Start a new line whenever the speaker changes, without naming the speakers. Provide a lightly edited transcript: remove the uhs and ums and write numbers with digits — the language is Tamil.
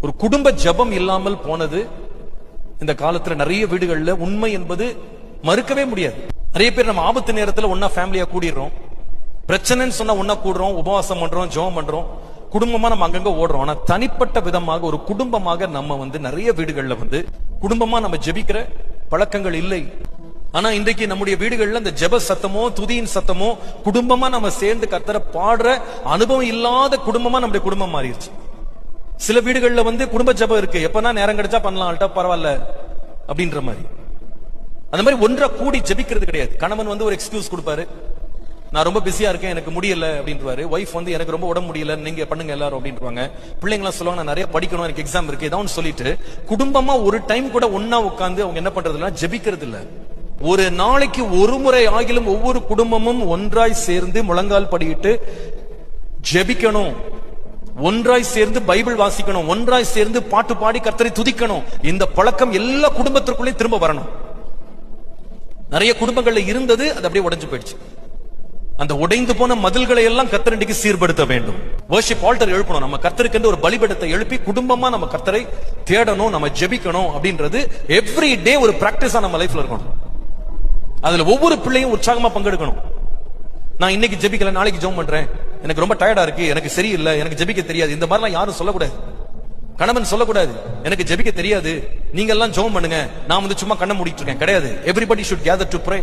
ஒரு குடும்ப ஜெபம் இல்லாமல் போனது இந்த காலத்துல நிறைய வீடுகள்ல உண்மை என்பது மறுக்கவே முடியாது. நிறைய பேர் நம்ம ஆபத்து நேரத்துல ஒன்னா ஃபேமிலியா கூடிடுறோம், பிரச்சனைன்னு சொன்னா ஒன்னா கூடுறோம், உபவாசம் பண்றோம், ஜெபம் பண்றோம், குடும்பமா நம்ம அங்கங்க ஓடுறோம். ஆனா தனிப்பட்ட விதமாக ஒரு குடும்பமாக நம்ம நிறைய வீடுகள்ல குடும்பமா நம்ம ஜெபிக்கிற பழக்கங்கள் இல்லை. ஆனா இன்றைக்கு நம்முடைய வீடுகள்ல இந்த ஜெப சத்தமோ துதியின் சத்தமோ குடும்பமா நம்ம சேர்ந்து கர்த்தரை பாடுற அனுபவம் இல்லாத குடும்பமா நம்முடைய குடும்பம் மாறிடுச்சு. சில வீடுகள்ல குடும்ப ஜெபம் இருக்கு, எப்பனா நேரம் கிடைச்சா பண்ணலாம், பரவாயில்ல அப்படின்ற மாதிரி. அந்த மாதிரி ஒன்றா கூடி ஜெபிக்கிறது கிடையாது. கணவன் ஒரு எக்ஸ்கியூஸ் கொடுப்பாரு, நான் ரொம்ப பிஸியா இருக்கேன், எனக்கு முடியல அப்படின்றாரு. ஒய்ஃப் எனக்கு ரொம்ப உடம்பு முடியல, நீங்க பண்ணுங்க எல்லாரும் அப்படின்றாங்க. பிள்ளைங்க எல்லாம் சொல்லுவாங்க, நான் நிறைய படிக்கணும், எனக்கு எக்ஸாம் இருக்கு, ஏதாவது சொல்லிட்டு குடும்பமா ஒரு டைம் கூட ஒன்னா உட்கார்ந்து அவங்க என்ன பண்றதுன்னா ஜெபிக்கிறது இல்ல. ஒரு நாளைக்கு ஒரு முறை ஆகிலும் ஒவ்வொரு குடும்பமும் ஒன்றாய் சேர்ந்து முழங்கால் படியிட்டு ஜெபிக்கணும், ஒன்றாய் சேர்ந்து பைபிள் வாசிக்கணும், ஒன்றாய் சேர்ந்து பாட்டு பாடி கர்த்தரை துதிக்கணும். இந்த பழக்கம் எல்லா குடும்பத்திற்குள்ளே திரும்ப வரணும். நிறைய குடும்பங்கள்ல இருந்தது, அது அப்படியே உடைஞ்சு போயிடுச்சு. அந்த உடைந்து போன மதில்களை எல்லாம் கர்த்தர் இன்றைக்கு சீர்படுத்த வேண்டும். வர்ஷிப் ஆல்டர் எழுப்பணும், நம்ம கர்த்தருக்கு ஒரு பலிபீடத்தை எழுப்பி குடும்பமா நம்ம கர்த்தரை தேடணும், நம்ம ஜெபிக்கணும் அப்படின்றது எவ்ரி டே ஒரு பிராக்டிஸா நம்ம லைஃப்ல இருக்கணும். அதுல ஒவ்வொரு பிள்ளையும் உற்சாகமா பங்கெடுக்கணும். நான் இன்னைக்கு ஜெபிக்கல, நாளைக்கு ஜெபம் பண்றேன், எனக்கு ரொம்ப டயர்டா இருக்கு, எனக்கு சரியில்லை, எனக்கு ஜெபிக்க தெரியாது, இந்த மாதிரிலாம் யாரும் சொல்லக்கூடாது. கணவன் சொல்லக்கூடாது, எனக்கு ஜெபிக்க தெரியாது, நீங்க எல்லாம் ஜெபம் பண்ணுங்க, நான் சும்மா கண்ணை மூடிட்டு இருக்கேன், கிடையாது. Everybody should gather to pray.